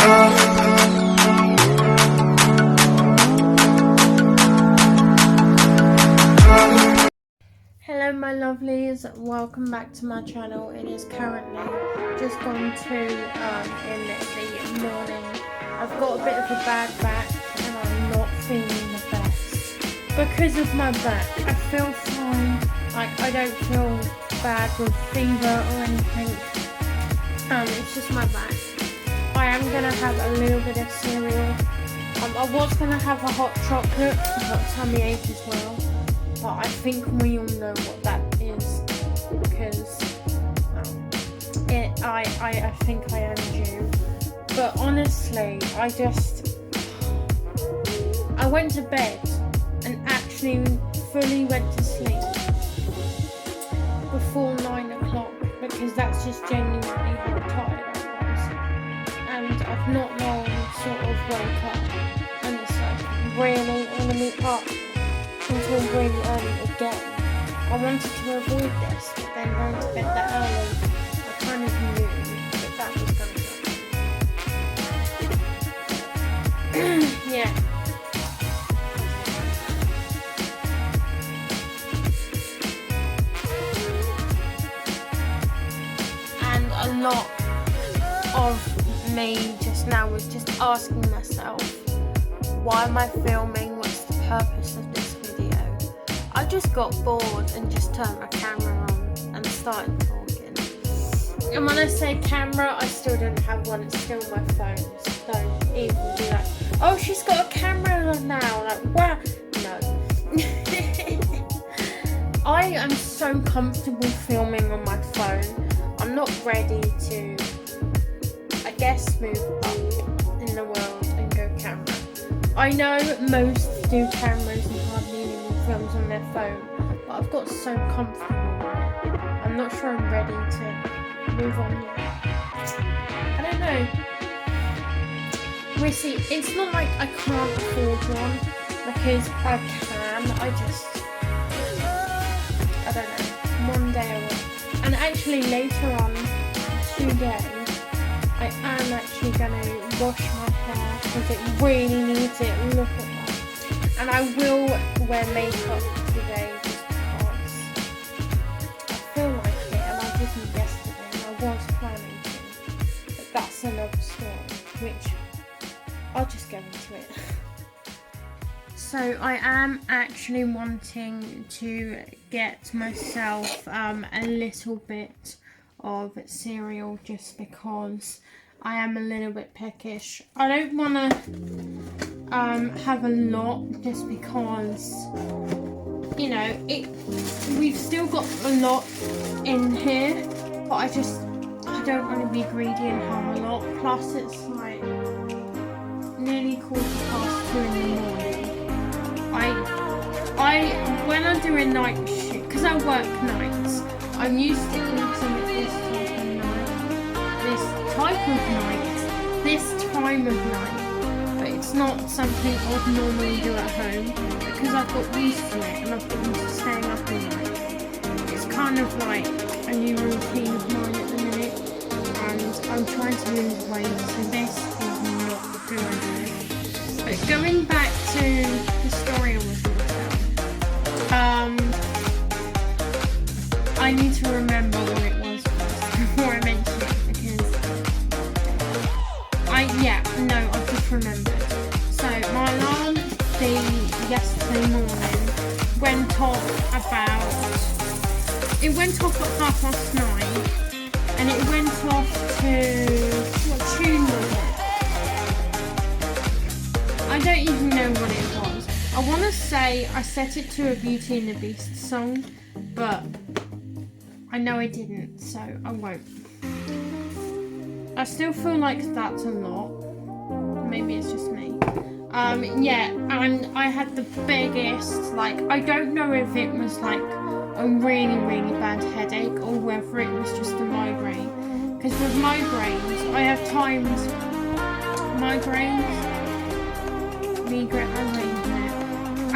Hello my lovelies, welcome back to my channel. It is currently just gone to in the morning. I've got a bit of a bad back and I'm not feeling the best because of my back. I feel fine, like I don't feel bad with fever or anything. It's just my back. I am gonna have a little bit of cereal. I was gonna have a hot chocolate, I've got tummy ache as well. But I think we all know what that is because I think I am due. But honestly, I went to bed and actually fully went to sleep before 9 o'clock because that's just genuinely how tired I was. And I've not long sort of woke up and it's like really I'm gonna be up until really early again. I wanted to avoid this, but then going to bed that early, I kind of knew that was going to happen. Yeah. And a lot of me just now was just asking myself, why am I filming? What's the purpose of this? I just got bored and just turned my camera on and started talking. And when I say camera, I still don't have one, it's still my phone, so don't even do that. Oh, she's got a camera on now, like, wow. No. I am so comfortable filming on my phone. I'm not ready to, I guess, move up in the world and go camera. I know most do cameras and hardly anyone films on their phone, but I've got so comfortable with it. I'm not sure I'm ready to move on yet. I don't know. We'll see. It's not like I can't afford one, because I can. I don't know. One day I will. And actually later on today, I am actually going to wash my hair because it really needs it. Look at that. And I will wear makeup today just because I feel like it, and I didn't yesterday, and I was planning to. But that's another story, which I'll just go into it. So I am actually wanting to get myself a little bit of cereal just because I am a little bit peckish. I don't want to have a lot just because, you know, we've still got a lot in here, but I don't want to be greedy and have a lot. Plus it's like nearly 2:15 in the morning. When I do a night shift, because I work nights, I'm used to eating at this time of night, but it's not something I would normally do at home because I've got used to it and I've got used to staying up all night. It's kind of like a new routine of mine at the minute, and I'm trying to lose weight, so this is not a good idea. But going back to the story I was going to tell, I need to remember what it was first before I mention it, because I've just remembered. So my alarm yesterday morning went off at 9:30, and it went off to, what tune was it? I don't even know what it was. I want to say I set it to a Beauty and the Beast song, but I know I didn't, so I won't. I still feel like that's a lot. Maybe it's just me. Yeah, and I had the biggest, like, I don't know if it was like a really, really bad headache or whether it was just a migraine. Because with migraines, I have times,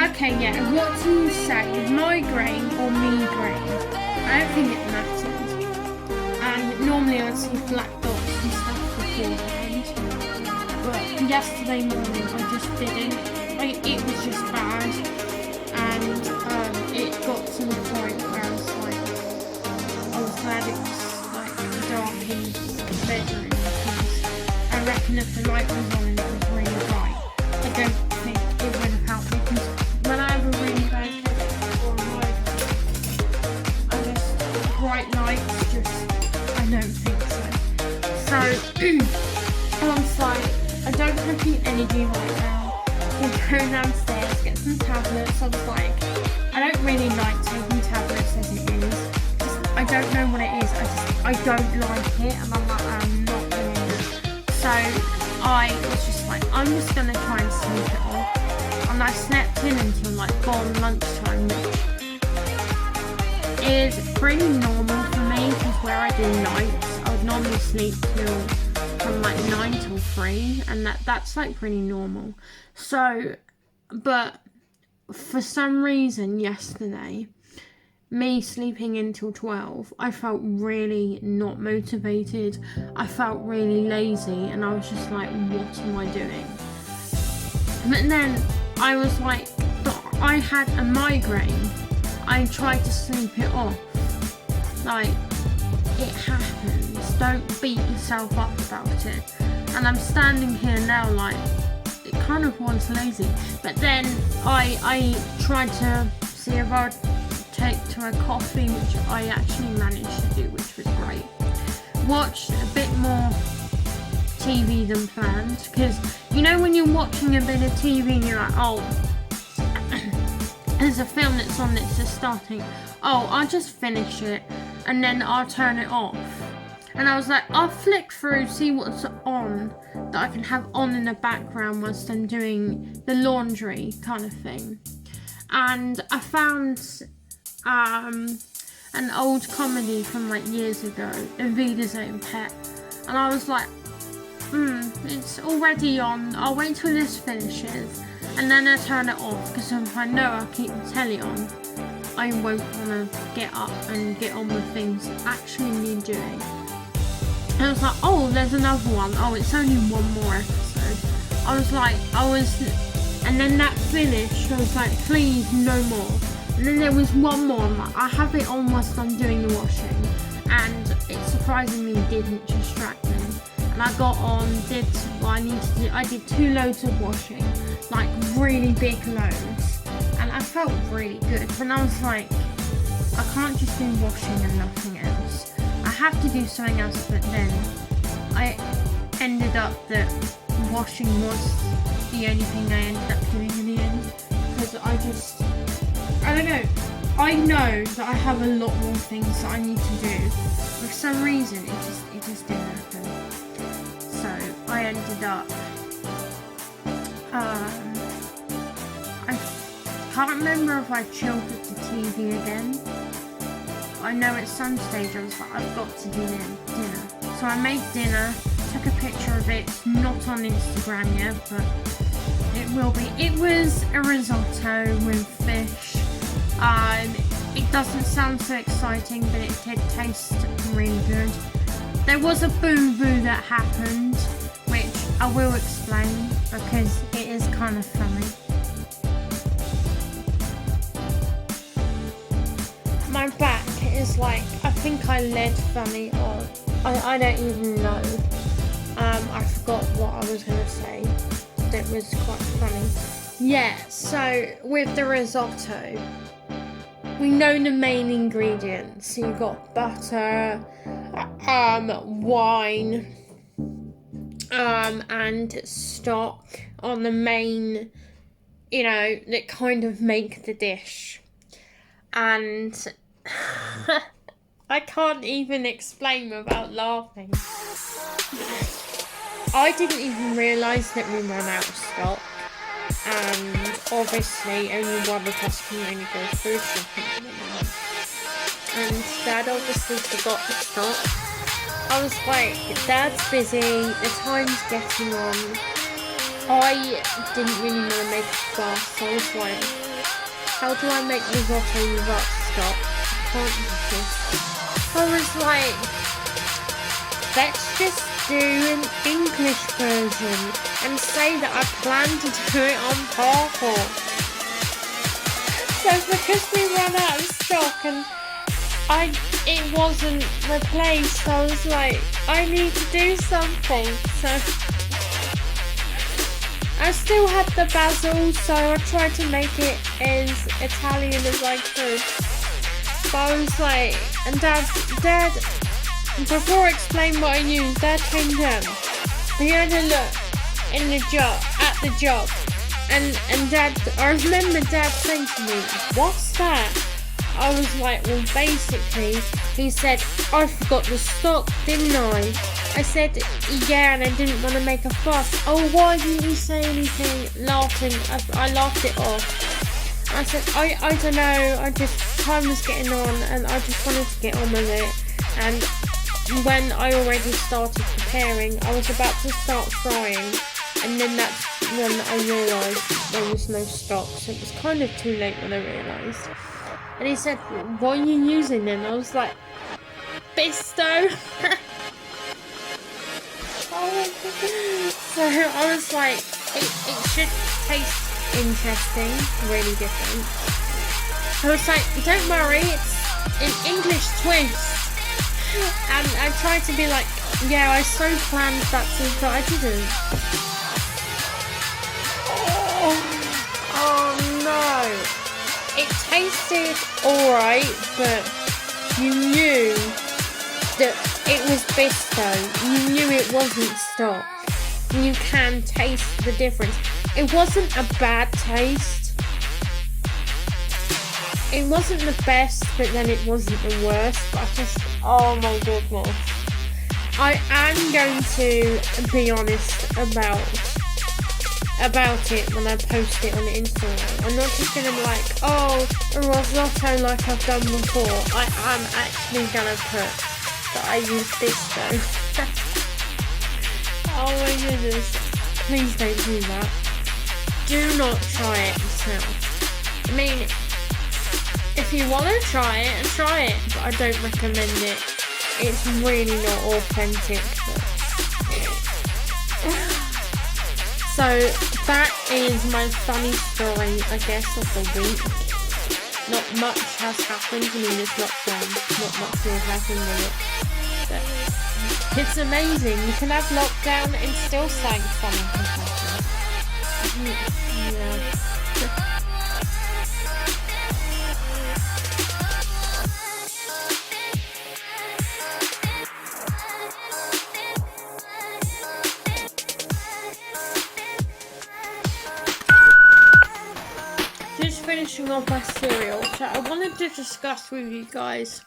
okay, yeah, what do you say, migraine or migraine? I don't think it matters. And normally I'd see black dots and stuff beforehand. yesterday morning I just didn't. It was just bad, and it got to the point where I was glad it was like dark in the bedroom, because I reckon if the light was on and it was really bright, I don't think it would have helped me, because when I have a really bad headache or a migraine, I just, bright lights just, I don't think so. So I was like, I don't have the energy right now. We'll go downstairs, get some tablets. I was like, I don't really like taking tablets as it is. I don't know what it is. I don't like it, and I'm like, I'm not doing it. So I was just like, I'm just gonna try and sleep it off. And I slept in until like gone lunchtime, which is pretty normal for me, because where I do nights, I would normally sleep till from like 9 till 3, and that's like pretty normal. So, but for some reason yesterday, me sleeping until 12, I felt really not motivated. I felt really lazy, and I was just like, what am I doing? But then I was like, but I had a migraine. I tried to sleep it off. Like, it happens. Don't beat yourself up about it. And I'm standing here now like, it kind of was lazy. But then I tried to see if I'd take to a coffee, which I actually managed to do, which was great. Watched a bit more TV than planned, because you know when you're watching a bit of TV and you're like, oh, there's a film that's on that's just starting, oh, I'll just finish it and then I'll turn it off. And I was like, I'll flick through, see what's on that I can have on in the background whilst I'm doing the laundry kind of thing. And I found an old comedy from like years ago, Evita's Own Pet. And I was like, it's already on. I'll wait till this finishes and then I turn it off, because if I know I'll keep the telly on, I won't want to get up and get on with things that actually need doing. And I was like, oh, there's another one. Oh, it's only one more episode. And then that finished. I was like, please, no more. And then there was one more. I'm like, I have it on whilst I'm doing the washing. And it surprisingly didn't distract me. And I got on, did what I needed to do. I did 2 loads of washing, like really big loads. And I felt really good. But I was like, I can't just do washing and nothing else. I have to do something else, but then I ended up that washing was the only thing I ended up doing in the end, because I don't know, I know that I have a lot more things that I need to do. For some reason, it just didn't happen. So I ended up, I can't remember if I chilled with the TV again. I know at some stage I was like, I've got to do dinner. So I made dinner, took a picture of it. It's not on Instagram yet, but it will be. It was a risotto with fish. It doesn't sound so exciting, but it did taste really good. There was a boo-boo that happened, which I will explain because it is kind of funny. My back is like, I think I led funny, or I don't even know. I forgot what I was going to say. That was quite funny. Yeah, so with the risotto, we know the main ingredients. So you've got butter, wine, and stock on the main, that kind of make the dish. And I can't even explain without laughing. I didn't even realise that we ran out of stock. And obviously only one of us can only go through something at the moment. And Dad obviously forgot the stock. I was like, Dad's busy, the time's getting on. I didn't really want to make it fast, so I was like, how do I make risotto without stock? I can't do this. I was like, let's just do an English version and say that I plan to do it on parkour. So because we ran out of stock and it wasn't replaced, I was like, I need to do something. So I still had the basil, so I tried to make it as Italian as I could. But I was like, and Dad, before I explain what I used, Dad came down. He had a look in the jar, at the job, and Dad, I remember Dad saying to me, "What's that?" I was like, well, basically, he said, I forgot the stock, didn't I? I said, yeah, and I didn't want to make a fuss. Oh, why didn't you say anything? Laughing, I laughed it off. I said, I don't know, time was getting on, and I just wanted to get on with it. And when I already started preparing, I was about to start frying, and then that's when I realised there was no stock, so it was kind of too late when I realised. And he said, what are you using then? I was like, Bisto. So I was like, it should taste interesting, really different. I was like, don't worry, it's an English twist. And I tried to be like, yeah, I so planned that too, but I didn't. Oh no. It tasted alright, but you knew that it was Bisto. You knew it wasn't stock. You can taste the difference. It wasn't a bad taste. It wasn't the best, but then it wasn't the worst. But oh my goodness. I am going to be honest about it when I post it on Instagram. I'm not just going to be like, oh, a risotto like I've done before. I am actually going to put that I use Bisto. Oh my goodness. Please don't do that. Do not try it yourself. I mean, if you want to try it, but I don't recommend it. It's really not authentic. So that is my funny story, I guess, of the week. Not much has happened. I mean, it's lockdown. Not much will happen with it. But it's amazing. You can have lockdown and still say funny things happen. Yeah. Finishing off my cereal, so I wanted to discuss with you guys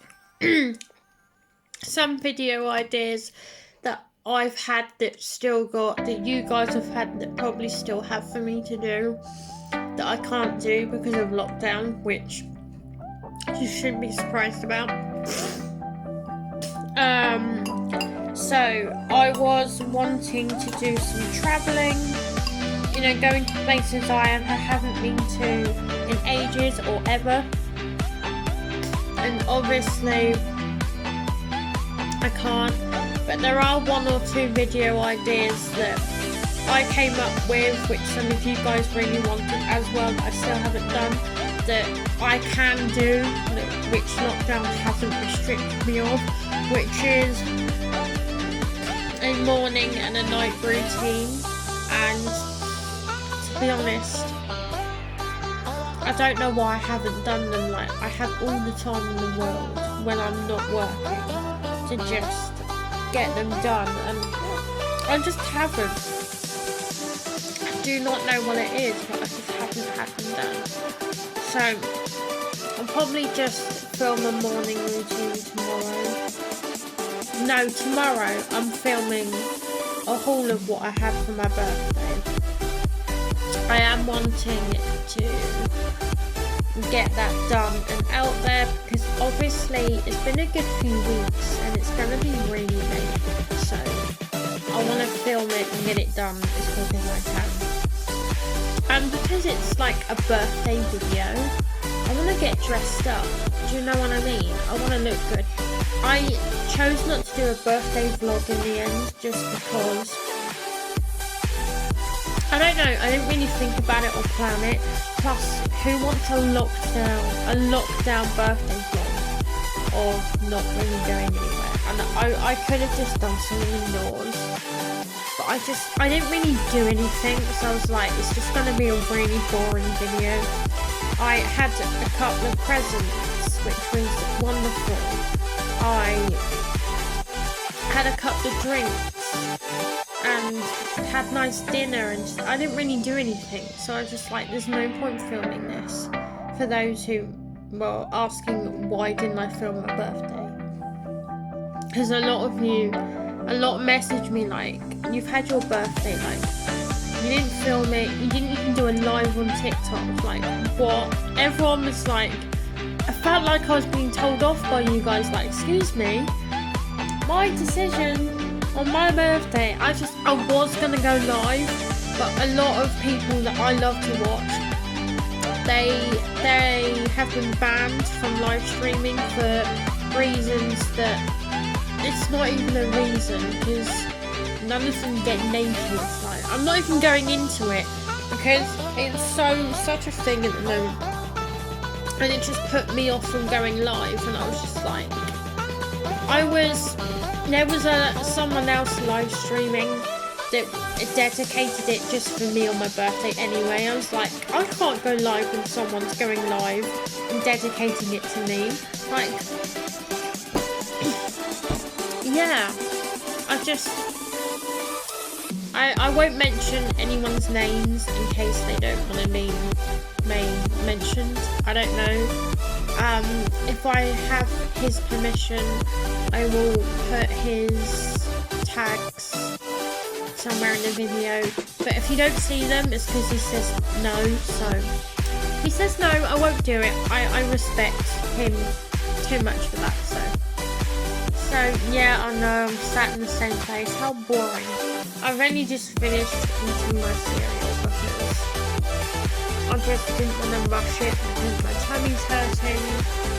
some video ideas that I've had that you guys have had that probably still have for me to do that I can't do because of lockdown, which you shouldn't be surprised about. So I was wanting to do some travelling, you know, going to places I haven't been to in ages or ever, and obviously I can't, but there are one or two video ideas that I came up with, which some of you guys really wanted as well, that I still haven't done, that I can do, which lockdown hasn't restricted me of, which is a morning and a night routine. And to be honest, I don't know why I haven't done them. Like, I have all the time in the world when I'm not working to just get them done, and I just haven't. I do not know what it is, but I just haven't had them done. So I'll probably just film a morning routine tomorrow. No, tomorrow I'm filming a haul of what I had for my birthday. I am wanting to get that done and out there, because obviously it's been a good few weeks and it's going to be really late, so I want to film it and get it done as quick as I can. And because it's like a birthday video, I want to get dressed up. Do you know what I mean? I want to look good. I chose not to do a birthday vlog in the end just because, I don't know, I didn't really think about it or plan it. Plus, who wants a lockdown birthday vlog of not really going anywhere? And I could have just done something indoors, but I didn't really do anything, so I was like, it's just going to be a really boring video. I had a couple of presents, which was wonderful. I had a couple of drinks and had nice dinner, and I didn't really do anything, so I was just like, there's no point filming this. For those who were asking why didn't I film my birthday, because a lot messaged me like, you've had your birthday, like you didn't film it, you didn't even do a live on TikTok. Like, what? Everyone was like, I felt like I was being told off by you guys, like, excuse me, my decision on my birthday, I was gonna go live, but a lot of people that I love to watch, they have been banned from live streaming for reasons that it's not even a reason, because none of them get naked. Like, I'm not even going into it because it's such a thing at the moment, and it just put me off from going live. And I was just like, there was someone else live streaming that dedicated it just for me on my birthday anyway. I was like, I can't go live when someone's going live and dedicating it to me. Like, yeah, I won't mention anyone's names in case they don't want to be mentioned. I don't know. If I have his permission, I will put his tags somewhere in the video. But if you don't see them, it's because he says no. So if he says no, I won't do it. I respect him too much for that. So yeah, I know I'm sat in the same place. How boring. I've only just finished eating my cereal because I just didn't want to rush it because my tummy's hurting.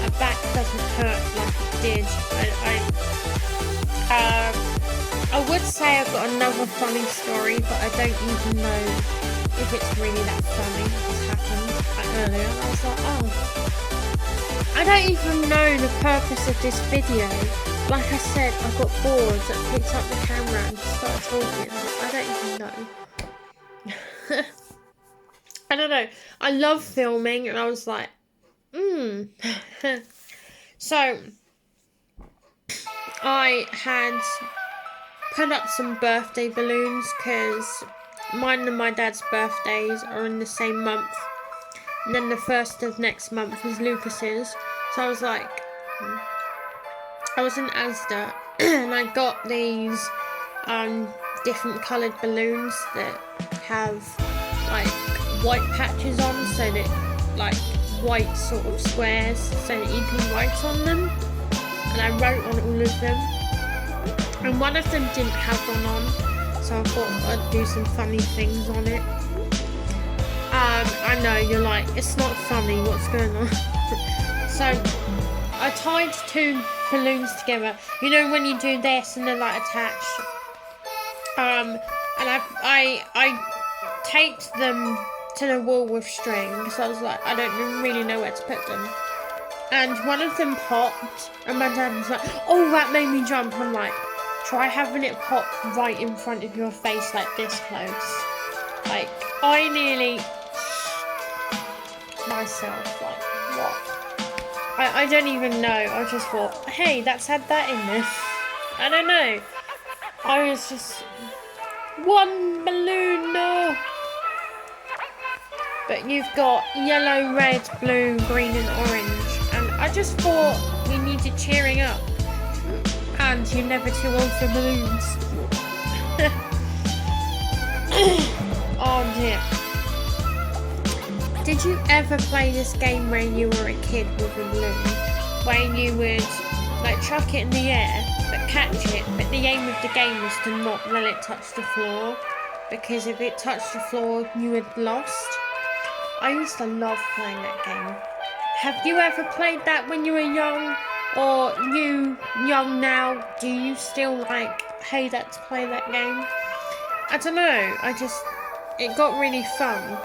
My back doesn't hurt like it did. I would say I've got another funny story, but I don't even know if it's really that funny. It just happened earlier. I was like, oh, I don't even know the purpose of this video. Like I said, I got bored, I picked up the camera and started talking. I don't even know. I don't know. I love filming, and I was like, So, I had put up some birthday balloons because mine and my dad's birthdays are in the same month. And then the first of next month was Lucas's. So I was like, I was in Asda and I got these different coloured balloons that have like white patches on, so that like white sort of squares, so that you can write on them. And I wrote on all of them, and one of them didn't have one on, so I thought I'd do some funny things on it. I know you're like, it's not funny, what's going on? So I tied two balloons together, you know when you do this and they're like attached, and I taped them to the wall with string, because I was like, I don't really know where to put them, and one of them popped, and my dad was like, oh, that made me jump. I'm like, try having it pop right in front of your face, like this close. Like, I nearly myself, like, what? I don't even know. I just thought, hey, that's had that in this. I don't know. I was just, one balloon, no. But you've got yellow, red, blue, green and orange. And I just thought we needed cheering up. And you're never too old for balloons. Oh dear. Did you ever play this game where you were a kid with a balloon? Where you would like chuck it in the air but catch it, but the aim of the game was to not let it touch the floor, because if it touched the floor you had lost. I used to love playing that game. Have you ever played that when you were young? Or you young now, do you still like, hey, let's play that game? I don't know, it got really fun.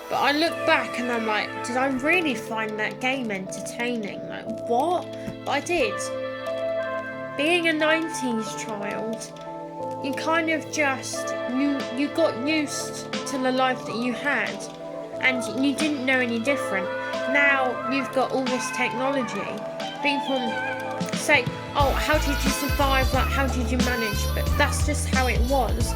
But I look back and I'm like, did I really find that game entertaining? Like, what? But I did. Being a 90s child, you kind of just, you got used to the life that you had, and you didn't know any different. Now you've got all this technology. People say, oh, how did you survive? Like, how did you manage? But that's just how it was.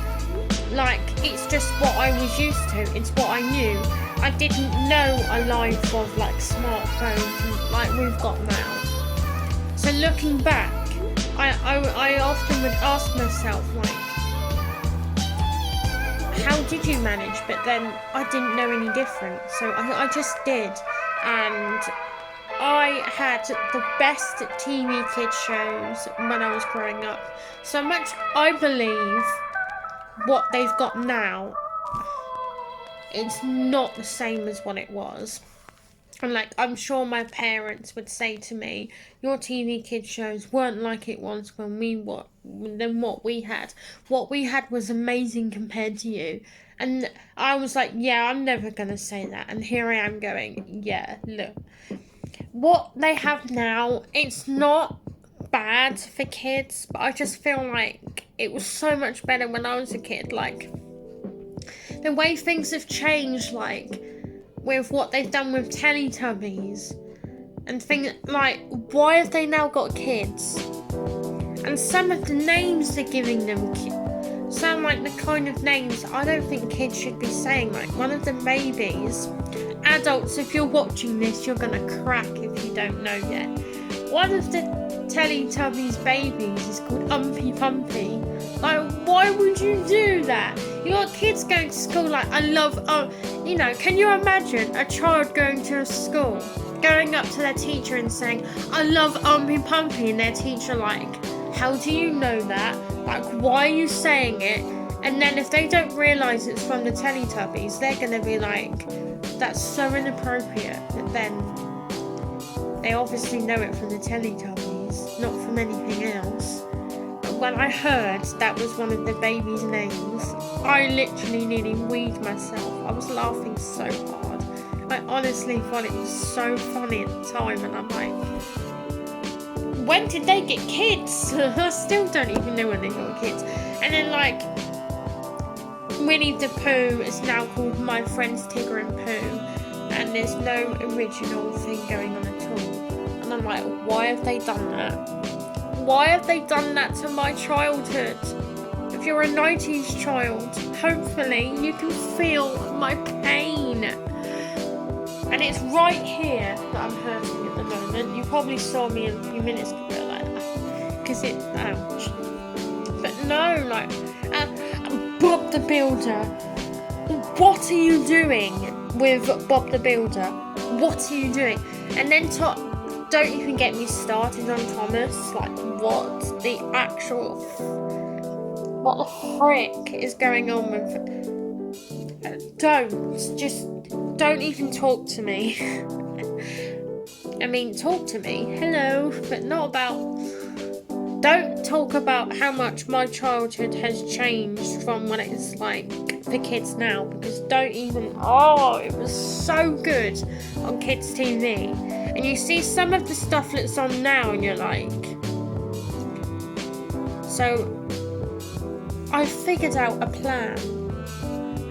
Like, it's just what I was used to. It's what I knew. I didn't know a life of like smartphones like we've got now. So looking back, I often would ask myself, like, how did you manage? But then I didn't know any different, so I just did. And I had the best TV kids shows when I was growing up. So much I believe what they've got now, it's not the same as what it was. And like, I'm sure my parents would say to me, your TV kids shows weren't like it was than what we had. What we had was amazing compared to you. And I was like, yeah, I'm never gonna say that. And here I am going, yeah, look, what they have now, it's not bad for kids, but I just feel like it was so much better when I was a kid. Like, the way things have changed, like with what they've done with Teletubbies and things like, why have they now got kids? And some of the names they're giving them sound like the kind of names I don't think kids should be saying. Like, one of the babies, adults, if you're watching this, you're gonna crack if you don't know yet. One of the Teletubbies babies is called Umpy Pumpy. Like, why would you do that? You got kids going to school like, I love, can you imagine a child going to a school, going up to their teacher and saying, I love Umpy Pumpy, and their teacher like, how do you know that? Like, why are you saying it? And then if they don't realise it's from the Teletubbies, they're going to be like, that's so inappropriate. But then they obviously know it from the Teletubbies, not from anything else. But when I heard that was one of the babies' names, I literally nearly weed myself. I was laughing so hard. I honestly thought it was so funny at the time, and I'm like, when did they get kids? I still don't even know when they got kids. And then like, Winnie the Pooh is now called My Friends Tigger and Pooh, and there's no original thing going on at all. And I'm like, why have they done that? Why have they done that to my childhood? If you're a 90s child, hopefully you can feel my pain. And it's right here that I'm hurting at the moment. You probably saw me a few minutes ago like that, because it, ouch. But no, like, Bob the Builder. What are you doing with Bob the Builder? What are you doing? And then don't even get me started on Thomas. Like, what the frick is going on with? Don't even talk to me. I mean, talk to me, hello, but not about. Don't talk about how much my childhood has changed from what it's like for kids now, because it was so good on kids TV. And you see some of the stuff that's on now and you're like, so I figured out a plan,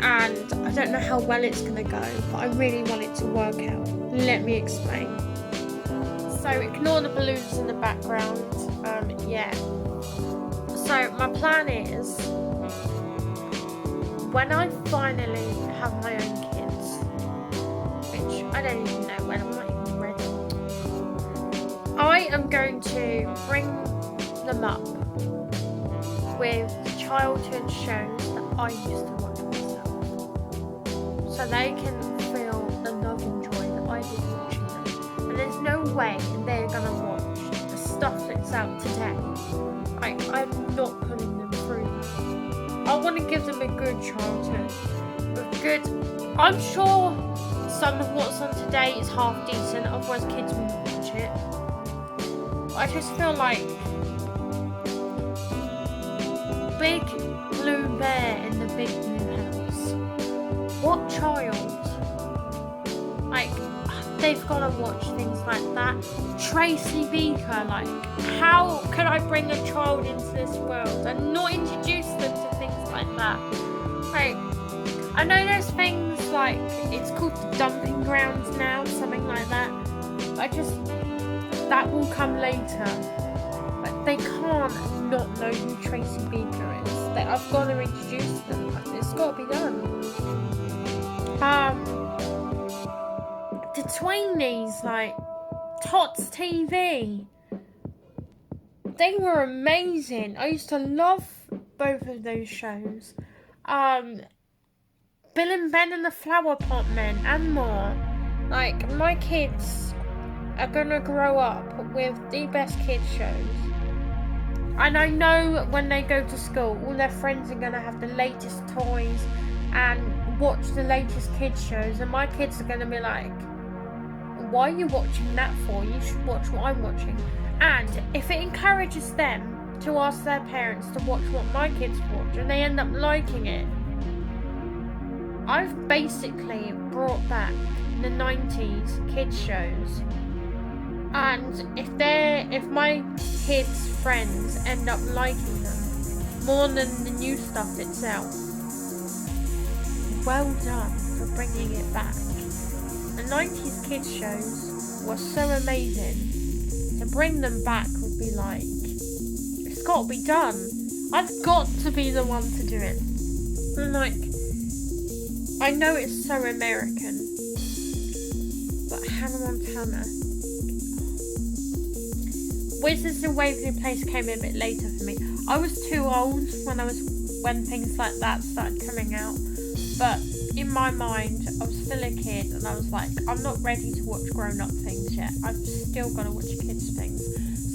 and I don't know how well it's going to go, but I really want it to work out. Let me explain. So ignore the balloons in the background. Yeah. So my plan is, when I finally have my own kids, which I don't even know when, I'm not even ready, I am going to bring them up with childhood shows that I used to watch myself, so they can feel the love and joy that I did watching them. And there's no way they're gonna watch the stuff that's out today. I'm not putting them through that. I want to give them a good childhood. I'm sure some of what's on today is half decent, otherwise kids wouldn't watch it. I just feel like Big Blue Bear in the Big Blue House. What child? Like, they've got to watch things like that. Tracy Beaker, like, how can I bring a child into this world and not introduce them to things like that? Like, I know there's things like, it's called the dumping grounds now, something like that. That will come later. But they can't not know who Tracy Beaker is. I've got to introduce them. It's got to be done. The Tweenies, like Tots TV, they were amazing. I used to love both of those shows. Bill and Ben and the Flower Pot Men and more. Like, my kids are gonna grow up with the best kids shows. And I know when they go to school, all their friends are gonna have the latest toys and watch the latest kids shows, and my kids are gonna be like, why are you watching that for? You should watch what I'm watching. And if it encourages them to ask their parents to watch what my kids watch and they end up liking it, I've basically brought back the 90s kids shows. And if my kids' friends end up liking them more than the new stuff itself, well done for bringing it back. The 90s kids shows were so amazing. To bring them back would be like, it's got to be done. I've got to be the one to do it. And like, I know it's so American, but Hannah Montana. Wizards of Waverly Place came a bit later for me. I was too old when things like that started coming out. But in my mind, I was still a kid, and I was like, I'm not ready to watch grown-up things yet. I've still got to watch kids things.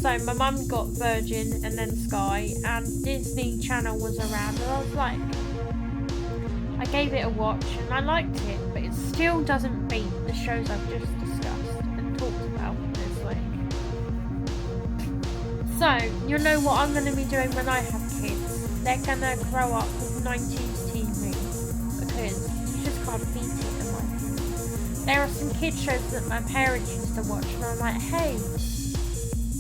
So my mum got Virgin and then Sky, and Disney Channel was around, and I was like, I gave it a watch, and I liked it, but it still doesn't beat the shows I've just discussed and talked about this week. So, you know what I'm going to be doing when I have kids? They're going to grow up with 90s TV, because you just can't beat it in my opinion. There are some kids shows that my parents used to watch, and I'm like, hey,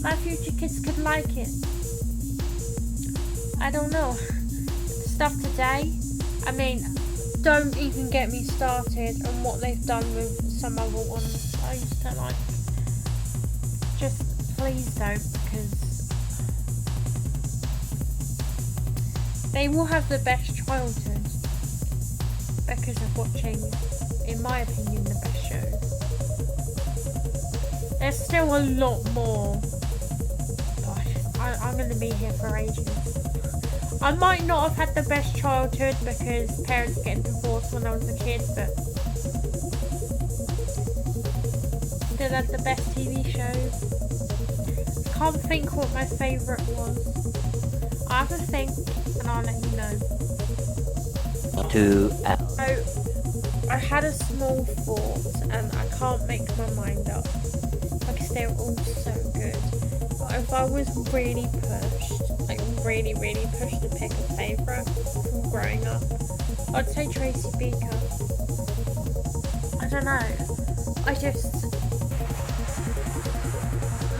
my future kids could like it. I don't know. Stuff today, I mean, don't even get me started on what they've done with some other ones I used to like. Just please don't, because they will have the best childhood because of watching, in my opinion, the best shows. There's still a lot more. Gosh, I'm going to be here for ages. I might not have had the best childhood because parents getting divorced when I was a kid, but still had the best TV shows. Can't think what my favourite was. I have to think and I'll let you know. 2 hours. So, I had a small thought and I can't make my mind up because they're all so good. But if I was really pushed, like really pushed to pick a favourite from growing up, I'd say Tracy Beaker. I don't know. I just,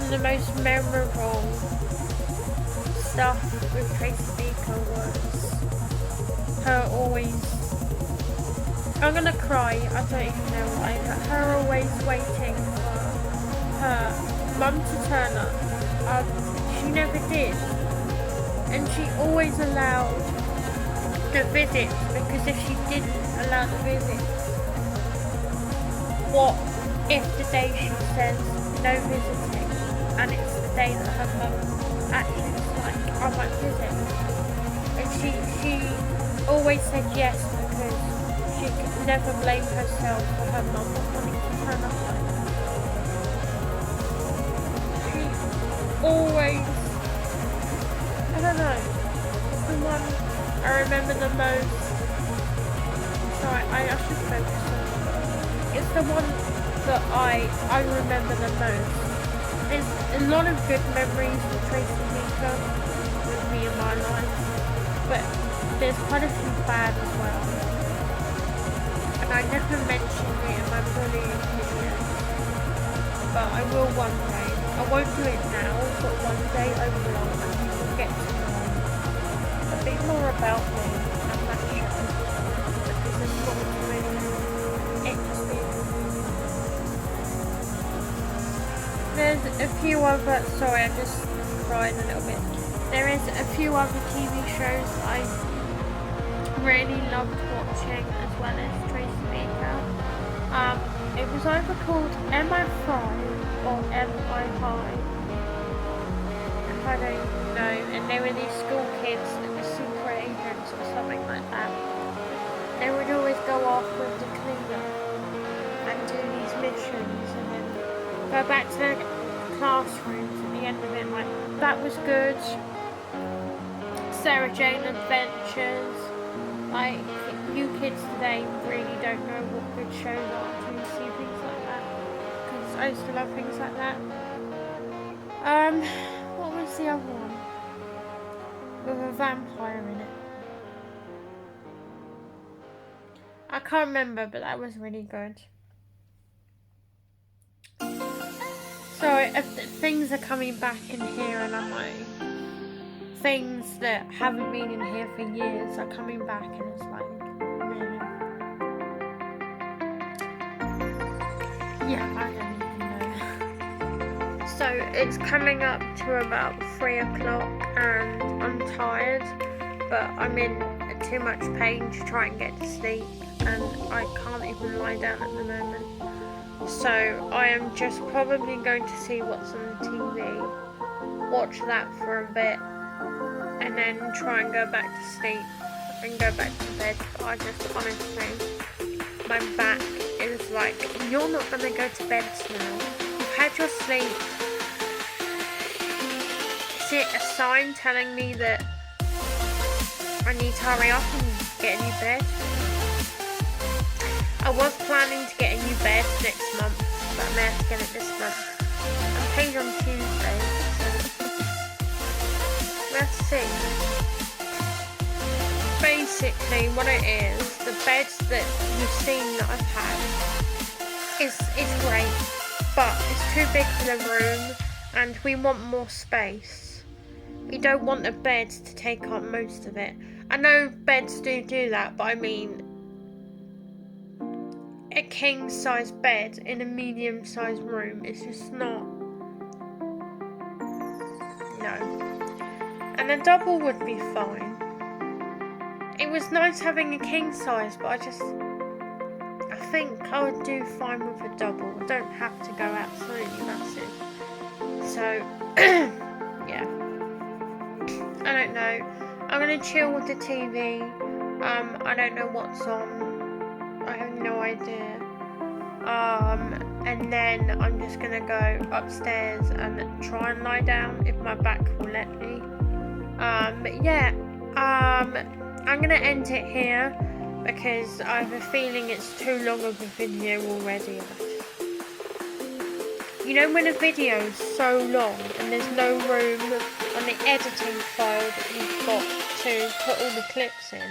the most memorable stuff with Tracy Beaker was her always, I'm gonna cry, I don't even know why, but her always waiting for her mum to turn up. She never did, and she always allowed the visits, because if she didn't allow the visits, what if the day she says no visiting and it's the day that her mum actually was like, I might visit, and she always said yes because she could never blame herself for her mum not wanting to turn up like that. She always, I don't know, the one I remember the most. Sorry, I should focus on it. It's the one that I remember the most there's a lot of good memories with Tracy Beaker with me in my life, but there's quite a few bad as well. And I never mentioned it in my bullying video, but I will one day. I won't do it now, but one day I will, and you will get to know a bit more about me and that show, because there's not really interesting. There's a few other, sorry, I'm just crying a little bit. There is a few other TV shows I really loved watching as well as Tracy Beaker. It was either called MI5 or MI High. I don't know, and they were these school kids that were secret agents or something like that. They would always go off with the cleanup and do these missions and then go back to their classrooms at the end of it. Like, that was good. Sarah Jane Adventures. Like, you kids today really don't know what good shows are until you see things like that. Because I used to love things like that. What was the other one? With a vampire in it. I can't remember, but that was really good. So things are coming back in here, and I'm like, things that haven't been in here for years are coming back, and it's like, really? Yeah, I don't even know. So it's coming up to about 3 o'clock, and I'm tired, but I'm in too much pain to try and get to sleep, and I can't even lie down at the moment. So I am just probably going to see what's on the TV, watch that for a bit, and then try and go back to sleep and go back to bed. But I just, honestly, my back is like, you're not going to go to bed now. You've had your sleep. Is it a sign telling me that I need to hurry up and get a new bed? I was planning to get a new bed next month, but I may have to get it this month. I'm paid on Tuesday, so let's see. Basically, what it is, the beds that you've seen that I've had, it's great, but it's too big for the room, and we want more space. We don't want the bed to take up most of it. I know beds do that, but I mean, a king size bed in a medium sized room is just not, no. And a double would be fine. It was nice having a king size, but I think I would do fine with a double. I don't have to go absolutely massive. So yeah, I don't know. I'm gonna chill with the TV. I don't know what's on. I have no idea. And then I'm just gonna go upstairs and try and lie down if my back will let me. But yeah, I'm gonna end it here because I have a feeling it's too long of a video already. You know when a video is so long and there's no room on the editing file that you've got to put all the clips in,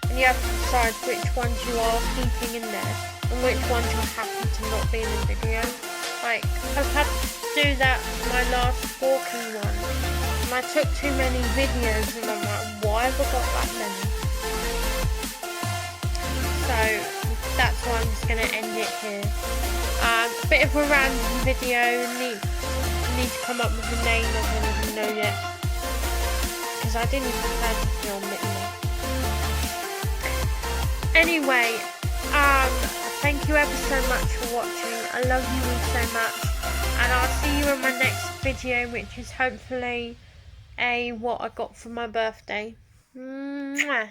and you have to decide which ones you are keeping in there and which ones you're happy to not be in the video. Like, I've had to do that my last walking one, and I took too many videos and I'm like, why have I got that many? So that's why I'm just going to end it here. A bit of a random video, need to come up with a name I don't even know yet, because I didn't even plan to film it yet. Anyway, thank you ever so much for watching. I love you all so much, and I'll see you in my next video, which is hopefully what I got for my birthday. Mwah.